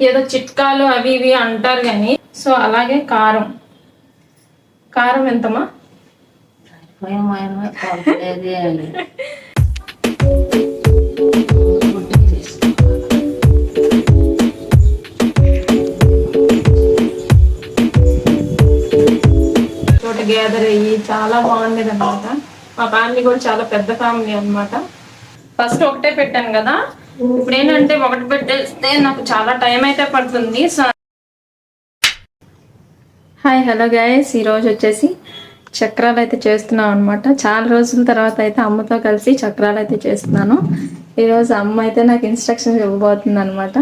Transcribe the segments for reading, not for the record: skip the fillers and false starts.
ఏదో చిట్కాలు అవి ఇవి అంటారు కానీ సో అలాగే కారం కారం ఎంతమా చోట గ్యాదర్ అయ్యి చాలా బాగుండేది అనమాట. మా ఫ్యామిలీ కూడా చాలా పెద్ద ఫ్యామిలీ అనమాట. ఫస్ట్ ఒకటే పెట్టాను కదా, ఇప్పుడు ఏంటంటే ఒకటి పెట్టేస్తే నాకు చాలా టైం అయితే పడుతుంది. సో హాయ్ హలో గైస్, ఈరోజు వచ్చేసి చక్రాలు అయితే చేస్తున్నాం అనమాట. చాలా రోజుల తర్వాత అయితే అమ్మతో కలిసి చక్రాలు అయితే చేస్తున్నాను. ఈరోజు అమ్మ అయితే నాకు ఇన్స్ట్రక్షన్స్ ఇవ్వబోతుంది అనమాట.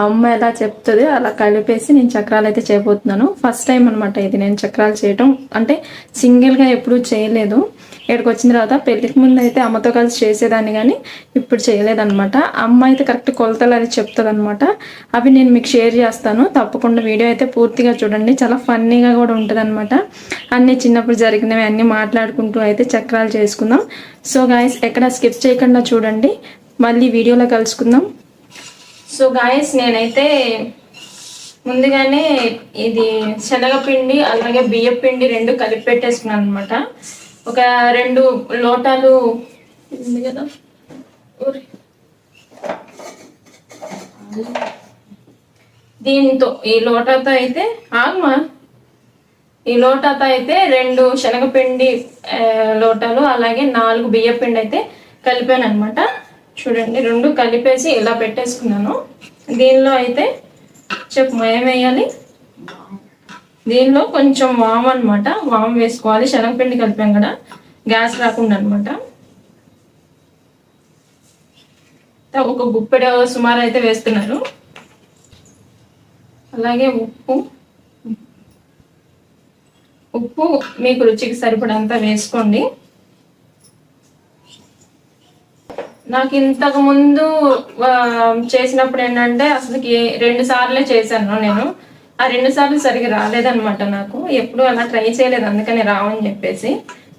అమ్మ ఎలా చెప్తుంది అలా కలిపేసి నేను చక్రాలు అయితే చేయబోతున్నాను. ఫస్ట్ టైం అనమాట ఇది నేను చక్రాలు చేయటం. అంటే సింగిల్గా ఎప్పుడూ చేయలేదు. ఇక్కడికి వచ్చిన తర్వాత పెళ్ళికి ముందు అయితే అమ్మతో కలిసి చేసేదాన్ని, కానీ ఇప్పుడు చేయలేదన్నమాట. అమ్మ అయితే కరెక్ట్ కొలతలు అది చెప్తుంది అనమాట. అవి నేను మీకు షేర్ చేస్తాను, తప్పకుండా వీడియో అయితే పూర్తిగా చూడండి. చాలా ఫన్నీగా కూడా ఉంటుంది అనమాట. అన్నీ చిన్నప్పుడు జరిగినవి అన్నీ మాట్లాడుకుంటూ అయితే చక్రాలు చేసుకుందాం. సో గాయస్, ఎక్కడ స్కిప్ చేయకుండా చూడండి. మళ్ళీ వీడియోలో కలుసుకుందాం. సో గాయస్, నేనైతే ముందుగానే ఇది శనగపిండి అలాగే బియ్యం పిండి రెండు కలిపి పెట్టేసుకున్నాను అనమాట. ఒక 2 లోటాలు ఉంది కదా, దీంతో ఈ లోటాతో అయితే ఈ లోటాతో అయితే 2 శనగపిండి లోటాలు అలాగే 4 బియ్యం పిండి అయితే కలిపాను అనమాట. చూడండి, 2 కలిపేసి ఇలా పెట్టేసుకున్నాను. దీనిలో అయితే ఏం వేయాలి, దీనిలో కొంచెం వామ్ అనమాట. వామ్ వేసుకోవాలి. శనగపిండి కలిపాం కదా, గ్యాస్ రాకుండా అనమాట. ఒక గుప్పెడు సుమారు అయితే వేస్తున్నారు. అలాగే ఉప్పు మీకు రుచికి సరిపడంతా వేసుకోండి. నాకు ఇంతకు ముందు చేసినప్పుడు ఏంటంటే అసలుకి 2 సార్లే చేశాను నేను. ఆ 2 సార్లు సరిగ్గా రాలేదనమాట. నాకు ఎప్పుడు అలా ట్రై చేయలేదు, అందుకని రావని చెప్పేసి.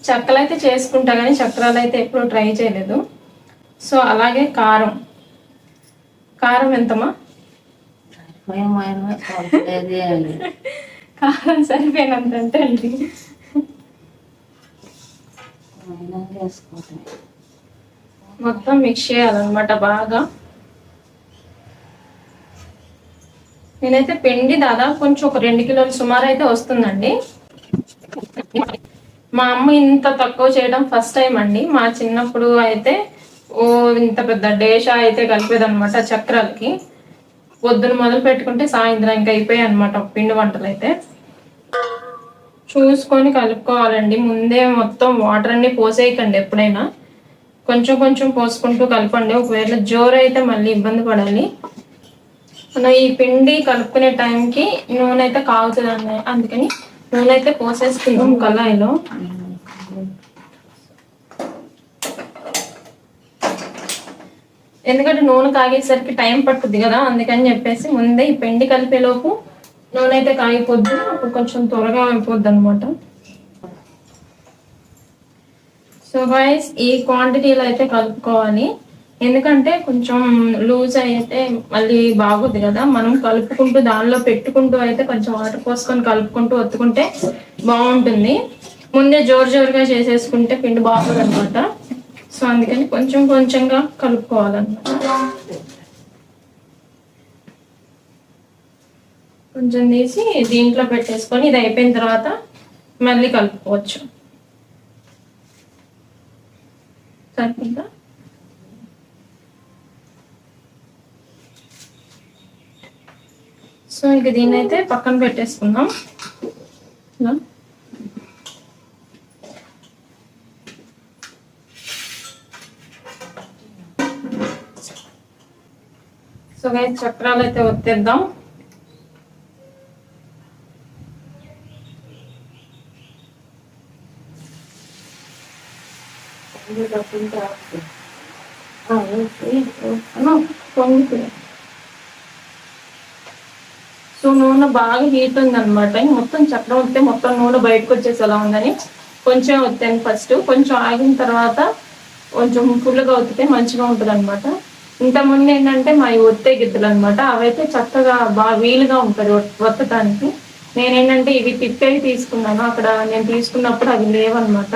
చక్కలు అయితే చేసుకుంటా కానీ చక్రాలు అయితే ఎప్పుడు ట్రై చేయలేదు. సో అలాగే కారం ఎంతమా కారం సరిపోయినంత అంటే అండి. మొత్తం మిక్స్ చేయాలన్నమాట బాగా. నేనైతే పిండి దాదాపు కొంచెం ఒక 2 కిలోలు సుమారు అయితే వస్తుందండి. మా అమ్మ ఇంత తక్కువ చేయడం ఫస్ట్ టైం అండి. మా చిన్నప్పుడు అయితే ఇంత పెద్ద డేషా అయితే కలిపేదనమాట చక్రాలకి. పొద్దున మొదలు పెట్టుకుంటే సాయంత్రం ఇంకా అయిపోయాయి అనమాట పిండి వంటలు అయితే. చూసుకొని కలుపుకోవాలండి. ముందే మొత్తం వాటర్ అన్ని పోసేయకండి. ఎప్పుడైనా కొంచెం కొంచెం పోసుకుంటూ కలపండి. ఒకవేళ జోరు అయితే మళ్ళీ ఇబ్బంది పడాలి. మనం ఈ పిండి కలుపుకునే టైంకి నూనె అయితే కాగుతుంది, అందుకని నూనె అయితే పోసేసుకుందాం కళాయిలో. ఎందుకంటే నూనె కాగేసరికి టైం పట్టుద్ది కదా, అందుకని చెప్పేసి ముందే ఈ పిండి కలిపేలోపు నూనె అయితే కాగిపోద్ది. అప్పుడు కొంచెం త్వరగా అయిపోద్ది అనమాట. సో గైస్, ఈ క్వాంటిటీలో అయితే కలుపుకోవాలి. ఎందుకంటే కొంచెం లూజ్ అయితే మళ్ళీ బాగుంది కదా. మనం కలుపుకుంటూ దానిలో పెట్టుకుంటూ అయితే కొంచెం వాటర్ పోసుకొని కలుపుకుంటూ ఒత్తుకుంటే బాగుంటుంది. ముందే జోరుగా చేసేసుకుంటే పిండి బాగుంది అనమాట. సో అందుకని కొంచెం కొంచెంగా కలుపుకోవాలన్నమాట. కొంచెం తీసి దీంట్లో పెట్టేసుకొని ఇది అయిపోయిన తర్వాత మళ్ళీ కలుపుకోవచ్చు. సరిపోతుందా? సో ఇంక దీన్ని అయితే పక్కన పెట్టేసుకుందాం. సో గైస్, చక్రాలు అయితే ఒత్తేద్దాం. సో నూనె బాగా హీట్ ఉందన్నమాట. మొత్తం చక్రం వస్తే మొత్తం నూనె బయటకు వచ్చేసేలా ఉందని కొంచెం వత్తాను ఫస్ట్. కొంచెం ఆగిన తర్వాత కొంచెం ఫుల్గా వత్తితే మంచిగా ఉంటుంది అనమాట. ఇంత ముందు ఏంటంటే మా ఒత్తే గిద్దలు అనమాట, అవైతే చక్కగా బాగా వీలుగా ఉంటుంది ఒత్తటానికి. నేనేంటంటే ఇవి తిప్పేవి తీసుకున్నాను, అక్కడ నేను తీసుకున్నప్పుడు అవి లేవన్నమాట.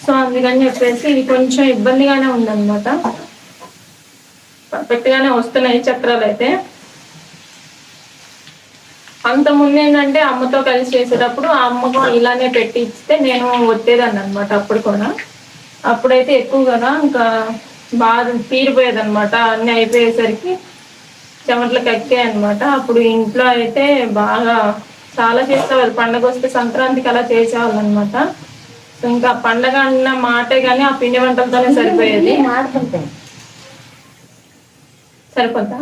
సో అందుకని చెప్పేసి ఇది కొంచెం ఇబ్బందిగానే ఉందన్నమాట. పర్ఫెక్ట్ గానే వస్తున్నాయి చక్రాలు అయితే. అంత ముందు ఏంటంటే అమ్మతో కలిసి చేసేటప్పుడు ఆ అమ్మకు ఇలానే పెట్టి ఇస్తే నేను ఒత్తేదాన్ని అనమాట. అప్పుడు కూడా అప్పుడైతే ఎక్కువ కదా, ఇంకా బాగా తీరిపోయేది అనమాట. అన్ని అయిపోయేసరికి చెమటలు కక్కాయి అనమాట. అప్పుడు ఇంట్లో అయితే బాగా చాలా చేసేవాళ్ళు. పండగ వస్తే సంక్రాంతికి అలా చేసేవాళ్ళు అనమాట. సో ఇంకా పండగ అన్న మాటే గానీ ఆ పిండి వంటలతోనే సరిపోయేది. సరిపోద్దా?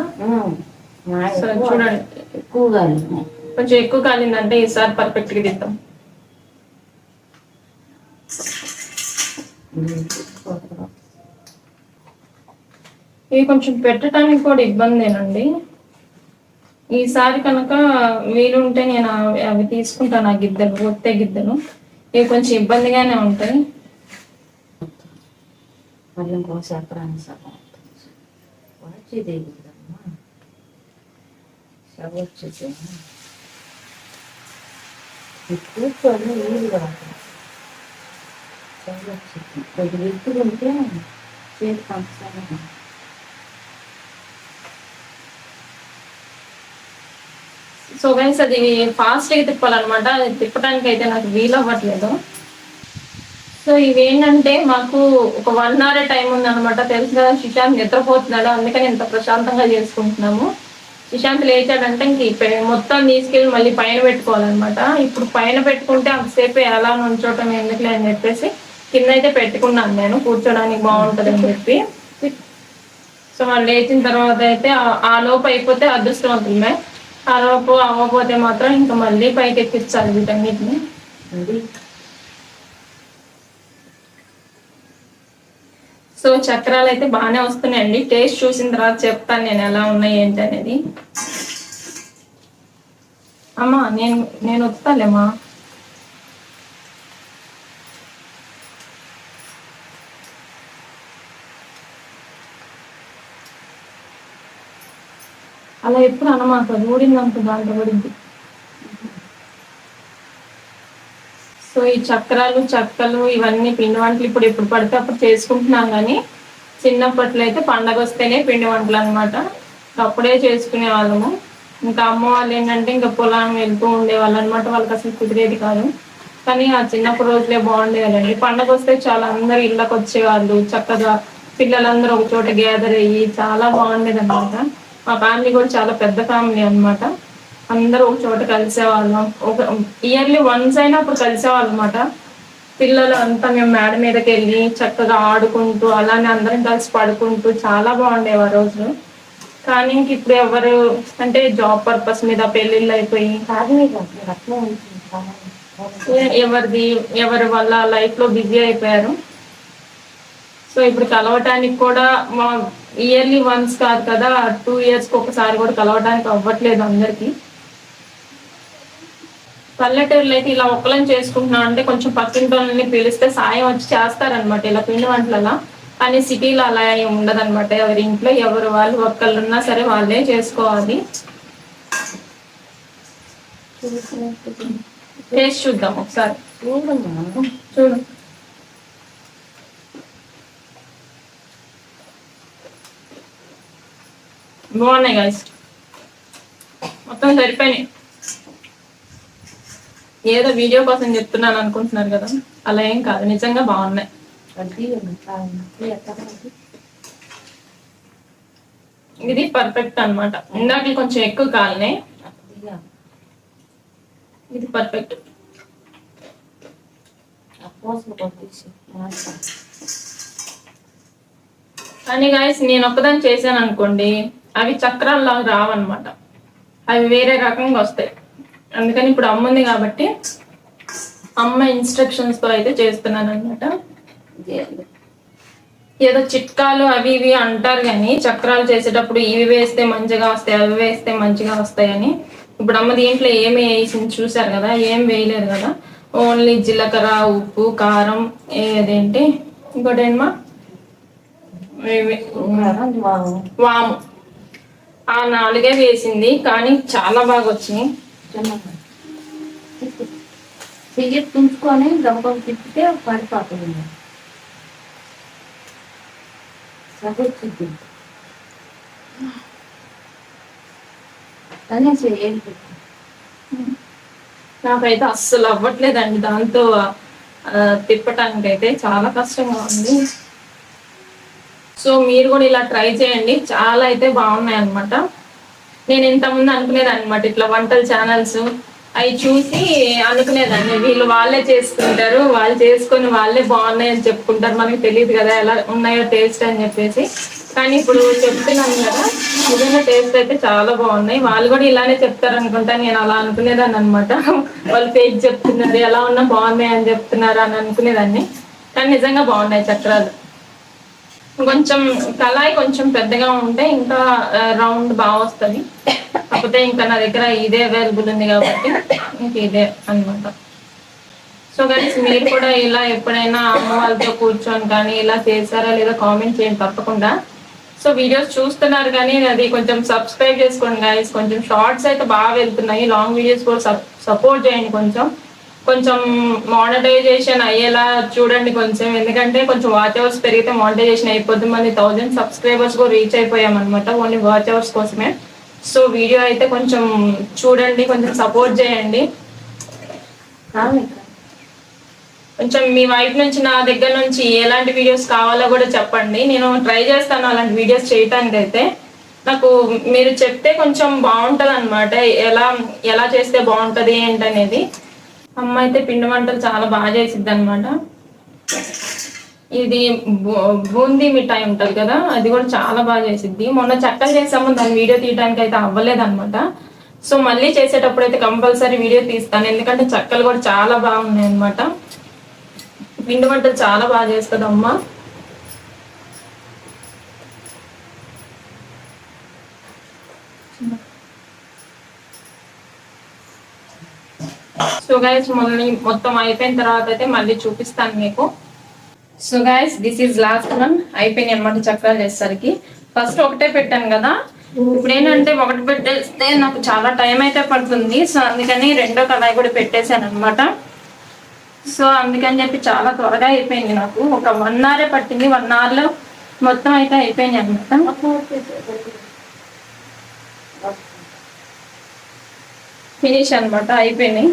సో చూడండి, కొంచెం ఎక్కువ కాలిందంటే ఈసారి పర్ఫెక్ట్ గా తిద్దాం. ఇవి కొంచెం పెట్టడానికి కూడా ఇబ్బందేనండి. ఈసారి కనుక వీలుంటే నేను అవి తీసుకుంటాను, ఆ గిద్దెలు, ఒత్తే గిద్దెలు. ఇవి కొంచెం ఇబ్బందిగానే ఉంటాయి. సో గైస్ అది ఫాస్ట్ గా తిప్పాలన్నమాట. అది తిప్పడానికి అయితే నాకు వీలు అవ్వట్లేదు. సో ఇవేంటంటే మాకు ఒక 1 hour టైం ఉందన్నమాట. తెలుసు కదా, సుశాంత్ నిద్రపోతున్నాడు, అందుకని ఇంత ప్రశాంతంగా చేసుకుంటున్నాము. సుశాంత్ లేచాడంటే ఇంక మొత్తం తీసుకెళ్ళి మళ్ళీ పైన పెట్టుకోవాలన్నమాట. ఇప్పుడు పైన పెట్టుకుంటే అంతసేపు ఎలా నుంచోటం ఎందుకులే అని చెప్పేసి కింద అయితే పెట్టుకున్నాను నేను, కూర్చోడానికి బాగుంటది అని చెప్పి. సో వాళ్ళు లేచిన తర్వాత అయితే ఆ లోపు అయిపోతే అదృష్టవంతులమే, ఆ లోపు అవ్వకపోతే మాత్రం ఇంకా మళ్ళీ పైకి ఎక్కించాలి వీటన్నిటిని. సో చక్రాలు అయితే బాగానే వస్తున్నాయండి. టేస్ట్ చూసిన తర్వాత చెప్తాను నేను ఎలా ఉన్నాయి ఏంటి అనేది. అమ్మా నేను వస్తాలేమ్మా. అలా ఎప్పుడు అనమాట, ఊడిందంత దాంట్లో పడింది. సో ఈ చక్రాలు, చక్కలు, ఇవన్నీ పిండి వంటలు ఇప్పుడు పడితే అప్పుడు చేసుకుంటున్నాం. కానీ చిన్నప్పట్లో అయితే పండగ వస్తేనే పిండి వంటలు అనమాట. అప్పుడే చేసుకునే వాళ్ళము. ఇంకా అమ్మ వాళ్ళు ఏంటంటే ఇంకా పొలాన్ని వెళ్తూ ఉండేవాళ్ళు అనమాట. వాళ్ళకి అసలు కుదిరేది కాదు. కానీ ఆ చిన్నప్పుడు రోజులే బాగుండేవాళ్ళండి. పండగ వస్తే చాలా అందరు ఇళ్ళకి వచ్చేవాళ్ళు, చక్కగా పిల్లలందరూ ఒక చోట గ్యాదర్ అయ్యి చాలా బాగుండేది అనమాట. మా ఫ్యామిలీ కూడా చాలా పెద్ద ఫ్యామిలీ అనమాట. అందరూ ఒక చోట కలిసేవాళ్ళం. ఒక ఇయర్లీ వన్స్ అయినా అప్పుడు కలిసేవాళ్ళం అనమాట. పిల్లలు అంతా మేము మేడ మీదకి వెళ్ళి చక్కగా ఆడుకుంటూ అలానే అందరం కలిసి పడుకుంటూ చాలా బాగుండేవి ఆ రోజు. కానీ ఇంక ఇప్పుడు ఎవరు అంటే జాబ్ పర్పస్ మీద పెళ్ళిళ్ళు అయిపోయి ఎవరి వల్ల లైఫ్ లో బిజీ అయిపోయారు. సో ఇప్పుడు కలవటానికి కూడా మా ఇయర్లీ వన్స్ కాదు కదా, 2 years ఒకసారి కూడా కలవటానికి అవ్వట్లేదు అందరికి. పల్లెటూరులో అయితే ఇలా ఒక్కలని చేసుకుంటున్నాం అంటే కొంచెం పక్కింటి వాళ్ళని పిలిస్తే సాయం వచ్చి చేస్తారనమాట ఇలా పిండి వంటలలో. కానీ సిటీలో అలా ఉండదన్నమాట. ఎవరి ఇంట్లో ఎవరు వాళ్ళు ఒక్కళ్ళు ఉన్నా సరే వాళ్ళే చేసుకోవాలి. టేస్ట్ చూద్దాం ఒకసారి. చూడు, బాగున్నాయి గాయస్, మొత్తం సరిపోయినాయి. ఏదో వీడియో కోసం చెప్తున్నాను అనుకుంటున్నారు కదా, అలా ఏం కాదు, నిజంగా బాగున్నాయి. ఇది పర్ఫెక్ట్ అనమాట. ఇందాక కొంచెం ఎక్కువ కాలినాయి, ఇది పర్ఫెక్ట్. కానీ గాయస్ నేను ఒక్కదాన్ని చేశాను అనుకోండి, అవి చక్రాల్లో రావన్నమాట, అవి వేరే రకంగా వస్తాయి. అందుకని ఇప్పుడు అమ్మ ఉంది కాబట్టి అమ్మ ఇన్స్ట్రక్షన్స్ తో అయితే చేస్తున్నాను అనమాట. ఏదో చిట్కాలు అవి ఇవి అంటారు కానీ చక్రాలు చేసేటప్పుడు ఇవి వేస్తే మంచిగా వస్తాయి, అవి వేస్తే మంచిగా వస్తాయని. ఇప్పుడు అమ్మ దీంట్లో ఏమి వేసింది చూసారు కదా, ఏం వేయలేదు కదా. ఓన్లీ జీలకర్ర, ఉప్పు, కారం, ఏదేంటి ఇంకోటి ఏమా వాము ఆ 4 వేసింది, కానీ చాలా బాగా వచ్చినాయి. చెయ్యి తుంచుకొని గంపలు తిప్పితే పడిపోతుంది. చదువుతుంది అనేసి ఏం నాకైతే అస్సలు అవ్వట్లేదండి దాంతో తిప్పటానికి అయితే చాలా కష్టంగా ఉంది. సో మీరు కూడా ఇలా ట్రై చేయండి, చాలా అయితే బాగున్నాయి అనమాట. నేను ఇంతకుముందు అనుకునేదాన్ని అనమాట, ఇట్లా వంటల ఛానల్స్ అవి చూసి అనుకునేదాన్ని వీళ్ళు వాళ్ళే చేసుకుంటారు, వాళ్ళు చేసుకొని వాళ్ళే బాగున్నాయి అని చెప్పుకుంటారు, మనకి తెలియదు కదా ఎలా ఉన్నాయో టేస్ట్ అని చెప్పేసి. కానీ ఇప్పుడు చెప్తున్నాను కదా, నిజంగా టేస్ట్ అయితే చాలా బాగున్నాయి. వాళ్ళు కూడా ఇలానే చెప్తారు అనుకుంటా, నేను అలా అనుకునేదాన్ని అనమాట. వాళ్ళు ఫేక్ చెప్తున్నారు, ఎలా ఉన్నా బాగున్నాయి అని చెప్తున్నారు అని అనుకునేదాన్ని. కానీ నిజంగా బాగున్నాయి చక్రాలు. కొంచెం కళాయి కొంచెం పెద్దగా ఉంటే ఇంకా రౌండ్ బాగా వస్తుంది. కాకపోతే ఇంకా నా దగ్గర ఇదే అవైలబుల్ ఉంది కాబట్టి ఇంక ఇదే అనమాట. సో గైస్ మీరు కూడా ఇలా ఎప్పుడైనా అమ్మ వాళ్ళతో కూర్చొని కానీ ఇలా చేశారా లేదా కామెంట్ చేయండి తప్పకుండా. సో వీడియోస్ చూస్తున్నారు కానీ అది కొంచెం సబ్స్క్రైబ్ చేసుకోండి గైస్. కొంచెం షార్ట్స్ అయితే బాగా వెళ్తున్నాయి, లాంగ్ వీడియోస్ కూడా సపోర్ట్ చేయండి. కొంచెం మానిటైజేషన్ అయ్యేలా చూడండి కొంచెం, ఎందుకంటే కొంచెం వాచ్ అవర్స్ పెరిగితే మానిటైజేషన్ అయిపోద్ది. మళ్ళీ 1000 సబ్స్క్రైబర్స్ కూడా రీచ్ అయిపోయాం అనమాట ఓన్లీ వాచ్ అవర్స్ కోసమే. సో వీడియో అయితే కొంచెం చూడండి, కొంచెం సపోర్ట్ చేయండి. కొంచెం మీ వైపు నుంచి నా దగ్గర నుంచి ఎలాంటి వీడియోస్ కావాలో కూడా చెప్పండి, నేను ట్రై చేస్తాను అలాంటి వీడియోస్ చేయటానికి. అయితే నాకు మీరు చెప్తే కొంచెం బాగుంటుంది అనమాట, ఎలా చేస్తే బాగుంటుంది ఏంటనేది. అమ్మ అయితే పిండి వంటలు చాలా బాగా చేసిద్ది అనమాట. ఇది బూందీ మిఠాయి ఉంటుంది కదా, అది కూడా చాలా బాగా చేసిద్ది. మొన్న చక్కలు చేసాము, దాని వీడియో తీయడానికి అయితే అవ్వలేదు అనమాట. సో మళ్ళీ చేసేటప్పుడు అయితే కంపల్సరీ వీడియో తీస్తాను, ఎందుకంటే చక్కలు కూడా చాలా బాగున్నాయి అనమాట. పిండి వంటలు చాలా బాగా చేస్తుంది అమ్మ. సో గైస్ మొత్తం అయిపోయిన తర్వాత అయితే మళ్ళీ చూపిస్తాను మీకు. So guys this is lost one. అయిపోయినాయి అనమాట చక్రాలు చేసేసరికి. ఫస్ట్ ఒకటే పెట్టాను కదా, ఇప్పుడు ఏంటంటే ఒకటి పెట్టేస్తే నాకు చాలా టైం అయితే పడుతుంది. సో అందుకని రెండో కడాయి కూడా పెట్టేశాను అనమాట. సో అందుకని చెప్పి చాలా త్వరగా అయిపోయింది, నాకు ఒక 1 hour పట్టింది. 1 hourలో మొత్తం అయితే అయిపోయింది అనమాట. ఫినిష్ అనమాట, అయిపోయినాయి.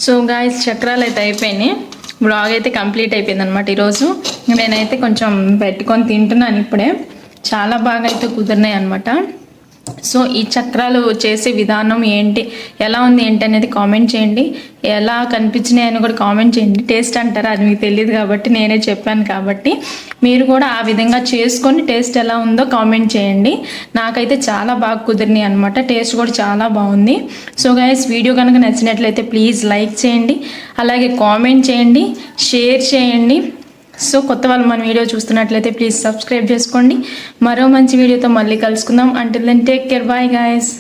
సో గాయస్ చక్రాలు అయితే అయిపోయినాయి, బ్లాగ్ అయితే కంప్లీట్ అయిపోయింది అనమాట. ఈరోజు నేనైతే కొంచెం పెట్టుకొని తింటున్నాను ఇప్పుడే. చాలా బాగా అయితే కుదిరినాయి అనమాట. సో ఈ చక్రాలు చేసే విధానం ఏంటి, ఎలా ఉంది ఏంటి అనేది కామెంట్ చేయండి. ఎలా కనిపించినాయి అని కూడా కామెంట్ చేయండి. టేస్ట్ అంటారా, అది మీకు తెలియదు కాబట్టి నేనే చెప్పాను కాబట్టి మీరు కూడా ఆ విధంగా చేసుకొని టేస్ట్ ఎలా ఉందో కామెంట్ చేయండి. నాకైతే చాలా బాగా కుదిరినాయి అనమాట, టేస్ట్ కూడా చాలా బాగుంది. సో గైస్ వీడియో కనుక నచ్చినట్లయితే ప్లీజ్ లైక్ చేయండి, అలాగే కామెంట్ చేయండి, షేర్ చేయండి. సో కొత్త వాళ్ళు మన వీడియో చూస్తున్నట్లయితే ప్లీజ్ సబ్స్క్రైబ్ చేసుకోండి. మరో మంచి వీడియోతో మళ్ళీ కలుసుకుందాం. Until then take care, bye guys.